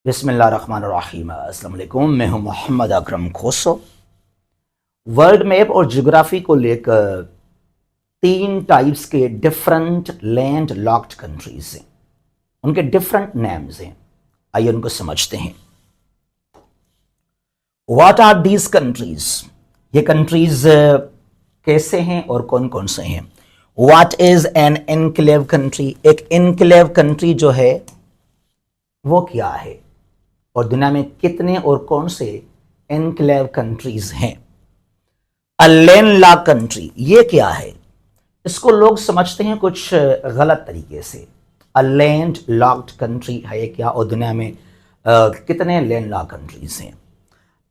बिस्मिल्लाहिर्रहमानिर्रहीम। अस्सलाम वालेकुम। मैं हूं मोहम्मद अकरम खोसो। वर्ल्ड मैप और ज्योग्राफी को लेकर तीन टाइप्स के डिफरेंट लैंड लॉक्ड कंट्रीज हैं, उनके डिफरेंट नेम्स हैं। आइए उनको समझते हैं। What are these countries? ये कंट्रीज कैसे हैं और कौन कौन से हैं? What is an enclave country? एक एनक्लेव कंट्री जो है वो क्या है, और दुनिया में कितने और कौन से एनक्लेव कंट्रीज हैं? अ लैंडलॉक्ड कंट्री ये क्या है? इसको लोग समझते हैं कुछ गलत तरीके से। अ लैंडलॉक्ड कंट्री है क्या, और दुनिया में कितने लैंडलॉक्ड कंट्रीज हैं?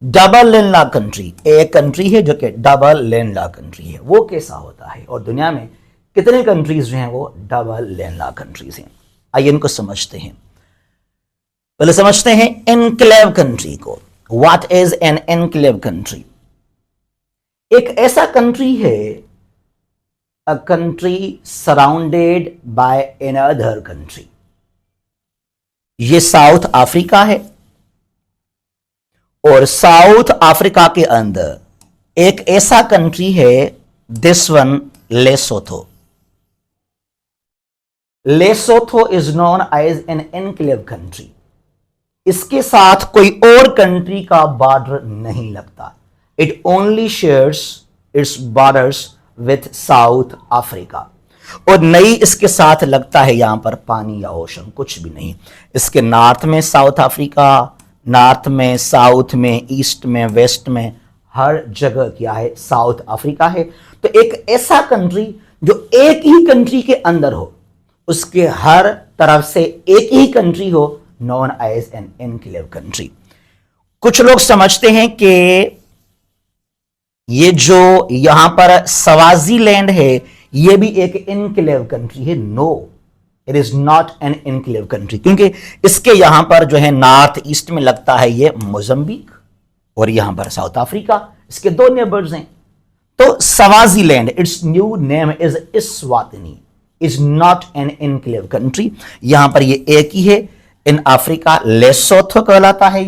डबल लैंडलॉक्ड कंट्री एक कंट्री है जो कि डबल लैंडलॉक्ड कंट्री है, वो कैसा होता है, और दुनिया में कितने कंट्रीज जो हैं वो डबल लैंडलॉक्ड कंट्रीज हैं? आइए इनको समझते हैं। पहले समझते हैं एनक्लेव कंट्री को। What is an enclave country? एक ऐसा कंट्री है, a country surrounded by another country. ये साउथ अफ्रीका है, और साउथ अफ्रीका के अंदर एक ऐसा कंट्री है, this one Lesotho. Lesotho is known as an enclave country. इसके साथ कोई और कंट्री का बॉर्डर नहीं लगता। It only shares its borders with South Africa, और नहीं इसके साथ लगता है यहां पर पानी या ओशन, कुछ भी नहीं। इसके नॉर्थ में साउथ अफ्रीका, नॉर्थ में, साउथ में, ईस्ट में, वेस्ट में, हर जगह क्या है? साउथ अफ्रीका है। तो एक ऐसा कंट्री जो एक ही कंट्री के अंदर हो, उसके हर तरफ से एक ही कंट्री हो, known as an enclave country. कुछ लोग समझते हैं कि ये जो यहां पर स्वाज़ीलैंड है ये भी एक एनक्लेव कंट्री है। No, it is not an enclave country, क्योंकि इसके यहां पर जो है नॉर्थ ईस्ट में लगता है ये मोजम्बिक, और यहां पर साउथ अफ्रीका, इसके दो नेबर्स हैं। तो Swaziland, it's new name is Eswatini, is not an enclave country. यहां पर ये एक ही है इन अफ्रीका, लेसोथो कहलाता है।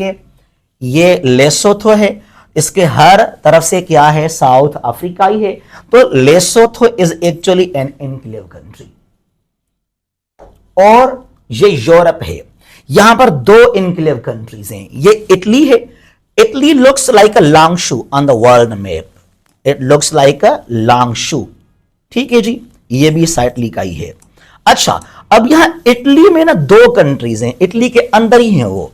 ये लेसोथो है, इसके हर तरफ से क्या है? साउथ अफ्रीका ही है। तो Lesotho is actually an enclave country. और ये यूरोप है। यहां पर दो एनक्लेव कंट्रीज हैं। ये इटली है। Italy looks like a long shoe on the world map. It looks like a long shoe. ठीक है जी, ये भी इटली का ही है। अच्छा, अब यहां इटली में ना दो कंट्रीज हैं, इटली के अंदर ही हैं वो।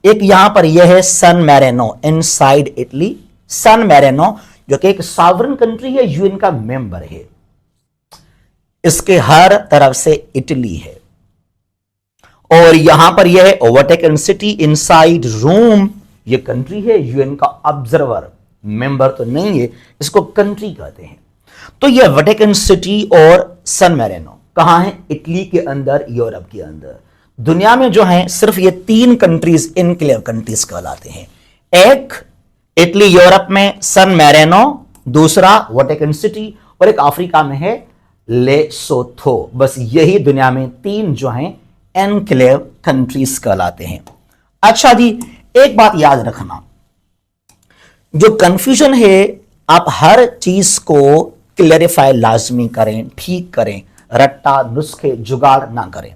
एक यहां पर यह है सन मैरिनो, इनसाइड इटली। सन मैरिनो जो कि एक सॉवरेन कंट्री है, यूएन का मेंबर है। इसके हर तरफ से इटली है। और यहां पर यह है वेटिकन सिटी इनसाइड रोम। यह कंट्री है, यूएन का ऑब्जर्वर, मेंबर तो नहीं है, इसको कंट्री कहते हैं। तो यह वेटिकन सिटी और सन मैरिनो कहां है? इटली के अंदर, यूरोप के अंदर। दुनिया में जो है सिर्फ ये तीन कंट्रीज एनक्लेव कंट्रीज कहलाते हैं। एक इटली यूरोप में, सन मैरिनो, दूसरा वेटिकन सिटी, और एक अफ्रीका में है लेसोथो। बस यही दुनिया में तीन जो हैं एनक्लेव कंट्रीज कहलाते हैं। अच्छा जी, एक बात याद रखना, जो कंफ्यूजन है आप हर चीज को क्लैरिफाई लाजमी करें, ठीक करें, रट्टा नुस्खे जुगाड़ ना करें।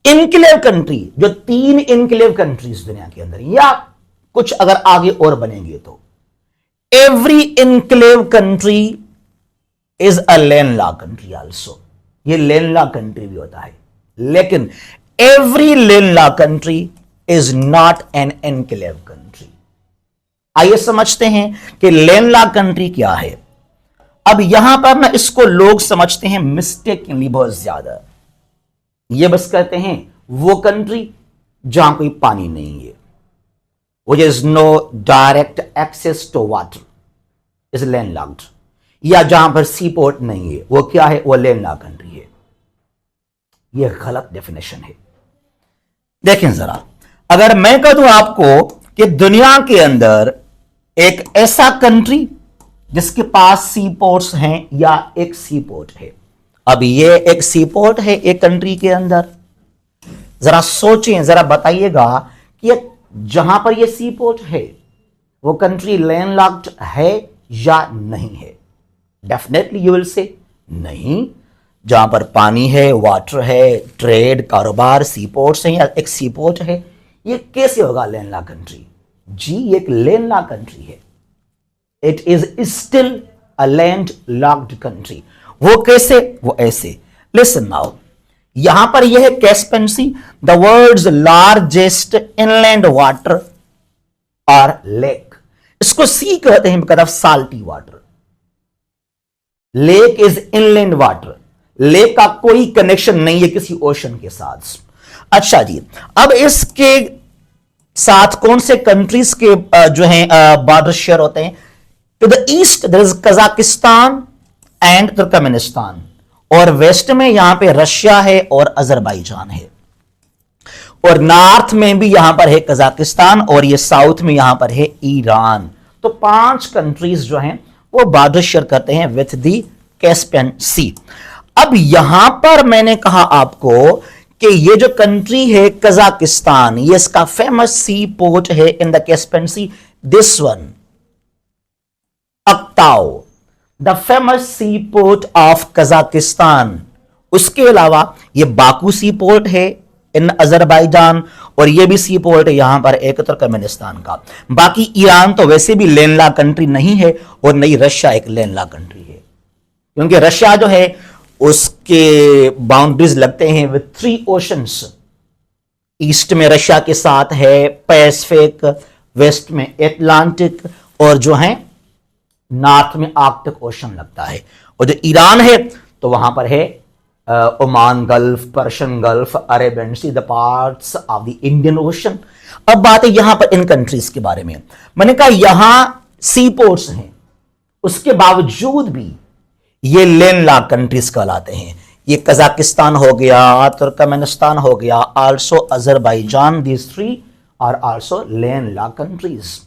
इनक्लेव कंट्री, जो तीन इनक्लेव कंट्रीज दुनिया के अंदर, या कुछ अगर आगे और बनेंगे तो every enclave country is a landlocked country also. ये लैंडलॉक्ड कंट्री भी होता है, लेकिन every landlocked country is not an enclave country. आइए समझते हैं कि लैंडलॉक्ड कंट्री क्या है। अब यहां पर ना इसको लोग समझते हैं मिस्टेकली बहुत ज्यादा। ये बस कहते हैं वो कंट्री जहां कोई पानी नहीं है, वो is no direct access to water, is landlocked. या जहां पर सी पोर्ट नहीं है, वो क्या है? वो लैंडलॉक्ड कंट्री है। यह गलत डेफिनेशन है। देखें जरा, अगर मैं कह दूं आपको कि दुनिया के अंदर एक ऐसा कंट्री जिसके पास सी पोर्ट्स हैं, या एक सी पोर्ट है। अब ये एक सी पोर्ट है एक कंट्री के अंदर, जरा सोचें, जरा बताइएगा कि जहां पर ये सी पोर्ट है वो कंट्री लैंडलॉक्ड है या नहीं है? डेफिनेटली यू विल से नहीं। जहां पर पानी है, वाटर है, ट्रेड, कारोबार, सी पोर्ट्स हैं या एक सी पोर्ट है, ये कैसे होगा लैंडलॉक्ड कंट्री? जी, ये एक लैंडलॉक्ड कंट्री है। It is still a landlocked country. वो कैसे? वो ऐसे। लिसन नाउ, यहां पर यह है Caspian sea, the world's largest inland water और लेक। इसको सी कहते हैं because of salty water. Lake is inland water. Lake का कोई कनेक्शन नहीं है किसी ओशन के साथ। अच्छा जी, अब इसके साथ कौन से कंट्रीज के जो हैं बॉर्डर शेयर होते हैं? To the east there is Kazakhstan and Turkmenistan, और वेस्ट में यहां पे रशिया है और अजरबैजान है, और नॉर्थ में भी यहां पर है कजाकिस्तान, और ये साउथ में यहां पर है ईरान। तो 5 कंट्रीज जो हैं वो बॉर्डर शेयर करते हैं विथ द कैस्पियन सी। अब यहां पर मैंने कहा आपको कि ये जो कंट्री है कजाकिस्तान, ये इसका फेमस सी पोर्ट है in the Caspian sea, this one Aktau, the famous sea port of Kazakhstan. उसके अलावा ये बाकू सी पोर्ट है इन अजरबैजान, और ये भी सी पोर्ट है यहां पर एक तुर्कमेनिस्तान का। बाकी ईरान तो वैसे भी लैंडलॉक्ड कंट्री नहीं है, और नहीं रशिया एक लैंडलॉक्ड कंट्री है, क्योंकि रशिया जो है उसके बाउंड्रीज लगते हैं विद 3 ओशंस। ईस्ट में रशिया के साथ है पैसिफिक, वेस्ट में एटलांटिक, और जो है नॉर्थ में आर्कटिक ओशन लगता है। और जो ईरान है तो वहां पर है Oman gulf, Persian gulf, Arabian sea, the parts of the Indian ocean. अब बात है यहां पर इन कंट्रीज के बारे में। मैंने कहा यहां सी पोर्ट्स हैं, उसके बावजूद भी ये लैंडलॉक्ड कंट्रीज कहलाते हैं। ये कजाकिस्तान हो गया, तुर्कमेनिस्तान हो गया, also Azerbaijan, these 3 are also landlocked countries.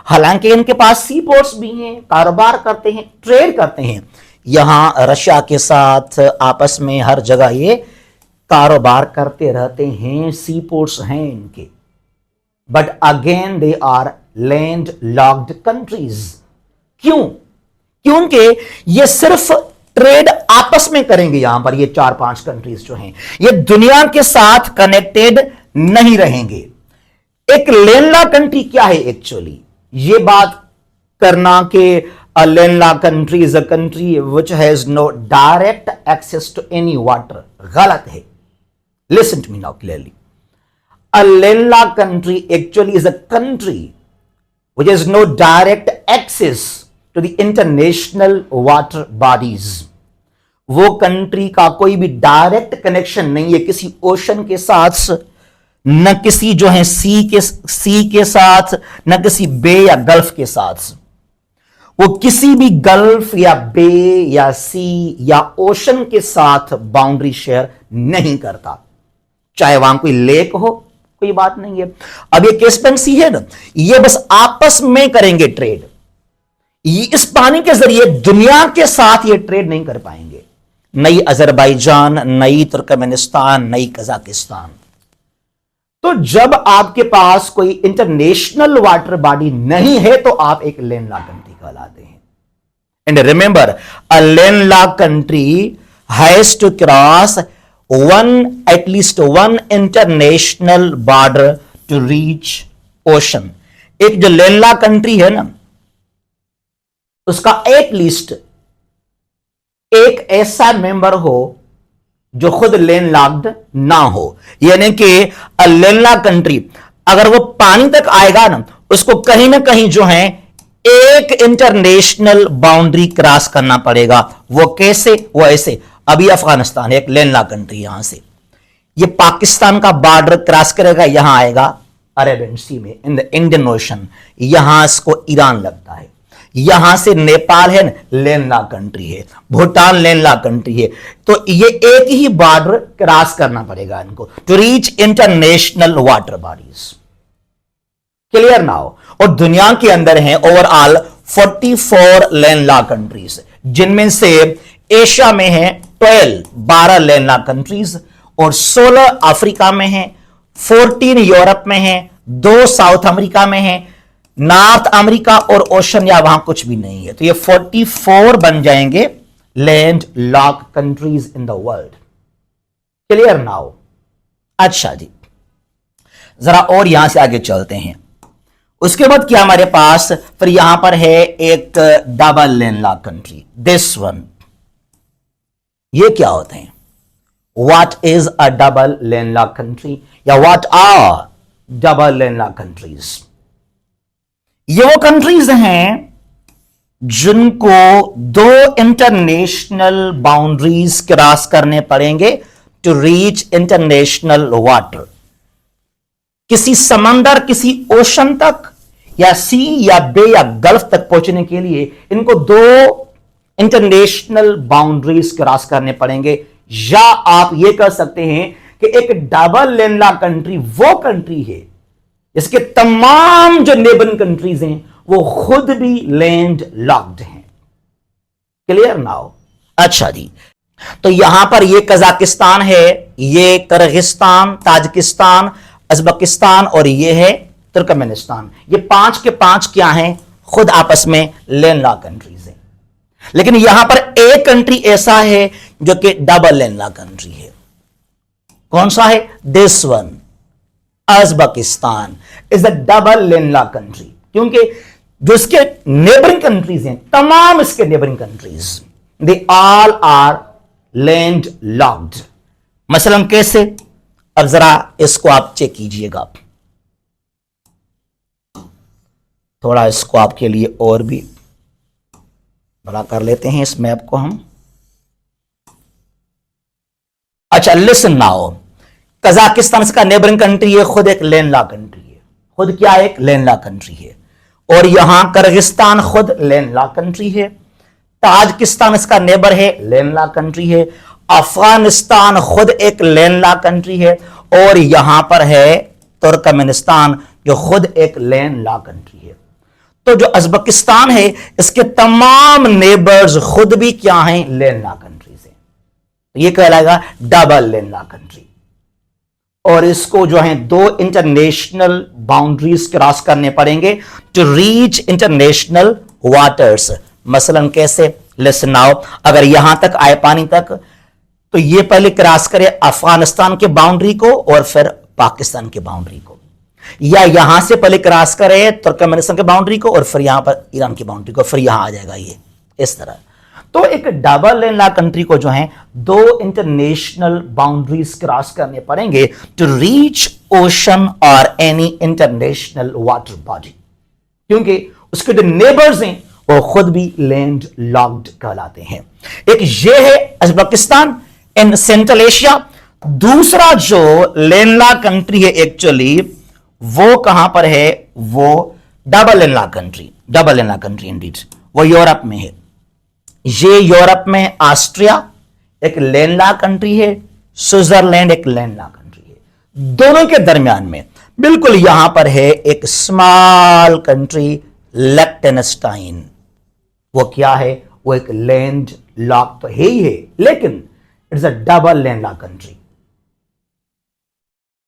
हालांकि इनके पास सी पोर्ट्स भी हैं, कारोबार करते हैं, ट्रेड करते हैं। यहां रशिया के साथ आपस में हर जगह ये कारोबार करते रहते हैं, सी पोर्ट्स हैं इनके। But again they are landlocked countries. क्यों? क्योंकि ये सिर्फ ट्रेड आपस में करेंगे। यहां पर ये 4-5 कंट्रीज जो हैं ये दुनिया के साथ कनेक्टेड नहीं रहेंगे। एक लैंडलॉक्ड कंट्री क्या है एक्चुअली? ये बात करना कि a landlocked country is a country which has no direct access to any water, गलत है। Listen to me now clearly. A landlocked country actually is a country which has no direct access to the international water bodies. वो country का कोई भी direct connection नहीं है किसी ocean के साथ, न किसी जो है सी के साथ, न किसी बे या गल्फ के साथ। वो किसी भी गल्फ या बे या सी या ओशन के साथ बाउंड्री शेयर नहीं करता, चाहे वहां कोई लेक हो, कोई बात नहीं है। अब ये कैस्पियन सी है ना, ये बस आपस में करेंगे ट्रेड। ये इस पानी के जरिए दुनिया के साथ ये ट्रेड नहीं कर पाएंगे, नई अजरबैजान, नई तुर्कमेनिस्तान, नई कजाकिस्तान। तो जब आपके पास कोई इंटरनेशनल वाटर बॉडी नहीं है तो आप एक लैंडलॉक्ड कंट्री कहलाते हैं। And remember, a landlocked country has to cross at least one international border to reach ocean. एक जो लैंडलॉक्ड कंट्री है ना, उसका एटलीस्ट एक ऐसा मेंबर हो जो खुद लैंडलॉक्ड ना हो। यानी कि लैंडलॉक्ड कंट्री अगर वो पानी तक आएगा ना, उसको कहीं ना कहीं जो है एक इंटरनेशनल बाउंड्री क्रॉस करना पड़ेगा। वो कैसे? वो ऐसे, अभी अफगानिस्तान है एक लैंडलॉक्ड कंट्री, यहां से ये पाकिस्तान का बॉर्डर क्रॉस करेगा, यहां आएगा अरेबियन सी में इन द इंडियन ओशन, यहां इसको ईरान लगता है। यहां से नेपाल है, लैंडलॉक्ड कंट्री है, भूटान लैंडलॉक्ड कंट्री है। तो ये एक ही बॉर्डर क्रॉस करना पड़ेगा इनको to reach international water bodies. Clear now? और दुनिया के अंदर हैं ओवरऑल 44 लैंडलॉक्ड कंट्रीज, जिनमें से एशिया में है 12 लैंडलॉक्ड कंट्रीज, और 16 अफ्रीका में है, 14 यूरोप में है, दो साउथ अमेरिका में है, नॉर्थ अमेरिका और ओशन या वहां कुछ भी नहीं है। तो ये 44 बन जाएंगे land lock countries in the world. Clear now? अच्छा जी, जरा और यहां से आगे चलते हैं। उसके बाद क्या हमारे पास फिर यहां पर है एक double landlocked country, this one. ये क्या होते हैं? What is a double landlocked country या what are double landlocked countries? ये वो कंट्रीज हैं जिनको दो इंटरनेशनल बाउंड्रीज क्रॉस करने पड़ेंगे टू रीच इंटरनेशनल वाटर। किसी समंदर, किसी ओशन तक या सी या बे या गल्फ तक पहुंचने के लिए इनको दो इंटरनेशनल बाउंड्रीज क्रॉस करने पड़ेंगे। या आप ये कह सकते हैं कि एक डबल लैंडलॉक कंट्री वो कंट्री है इसके तमाम जो नेबरिंग कंट्रीज हैं वो खुद भी लैंड लॉक्ड हैं। Clear now? अच्छा जी, तो यहां पर ये कजाकिस्तान है, ये किर्गिस्तान, ताजिकिस्तान, उज़्बेकिस्तान और ये है तुर्कमेनिस्तान। ये पांच के पांच क्या हैं? खुद आपस में लैंडलॉक कंट्रीज हैं। लेकिन यहां पर एक कंट्री ऐसा है जो कि डबल लैंडलॉक कंट्री है। कौन सा है? This one, Uzbekistan is a double landlocked country, क्योंकि जो इसके नेबरिंग कंट्रीज हैं, तमाम इसके neighbouring countries, they all are landlocked. मसलन कैसे? अब जरा इसको आप चेक कीजिएगा, थोड़ा इसको आपके लिए और भी बड़ा कर लेते हैं इस मैप को हम। अच्छा, लिसन नाउ, कजाकिस्तान इसका नेबरिंग कंट्री है, खुद एक लैंडलॉक कंट्री है। खुद क्या है? एक लैंडलॉक कंट्री है। और यहां किर्गिस्तान खुद लैंडलॉक कंट्री है। ताजिकिस्तान इसका नेबर है, लैंडलॉक कंट्री है। अफगानिस्तान खुद एक लैंडलॉक कंट्री है। और यहां पर है तुर्कमेनिस्तान जो खुद एक लैंडलॉक कंट्री है। तो जो उज़्बेकिस्तान है इसके तमाम नेबर्स खुद भी क्या हैं? लैंडलॉक कंट्रीज हैं। ये कहलाएगा डबल लैंडलॉक कंट्री। और इसको जो है दो इंटरनेशनल बाउंड्रीज क्रॉस करने पड़ेंगे टू रीच इंटरनेशनल वाटर्स। मसलन कैसे? लिसन नाउ, अगर यहां तक आए पानी तक तो ये पहले क्रॉस करे अफगानिस्तान के बाउंड्री को और फिर पाकिस्तान की बाउंड्री को, या यहां से पहले क्रॉस करे तुर्कमेनिस्तान की बाउंड्री को और फिर यहां पर ईरान की बाउंड्री को, फिर यहां आ जाएगा ये इस तरह। तो एक डबल लैंडलॉक कंट्री को जो है दो इंटरनेशनल बाउंड्रीज क्रॉस करने पड़ेंगे टू रीच ओशन और एनी इंटरनेशनल वाटर बॉडी, क्योंकि उसके जो नेबर्स हैं वो खुद भी लैंड लॉक्ड कहलाते हैं। एक ये है उज़्बेकिस्तान इन सेंट्रल एशिया। दूसरा जो लैंडलॉक कंट्री है एक्चुअली वो कहां पर है? वो double landlocked country, double landlocked country indeed, वो यूरोप में है। ये यूरोप में ऑस्ट्रिया एक लैंडलॉक कंट्री है, स्विट्जरलैंड एक लैंडलॉक कंट्री है। दोनों के दरमियान में बिल्कुल यहां पर है एक स्मॉल कंट्री लिechtenstein। वो क्या है? वो एक लैंड लॉक तो है ही है, लेकिन it's a double landlocked country.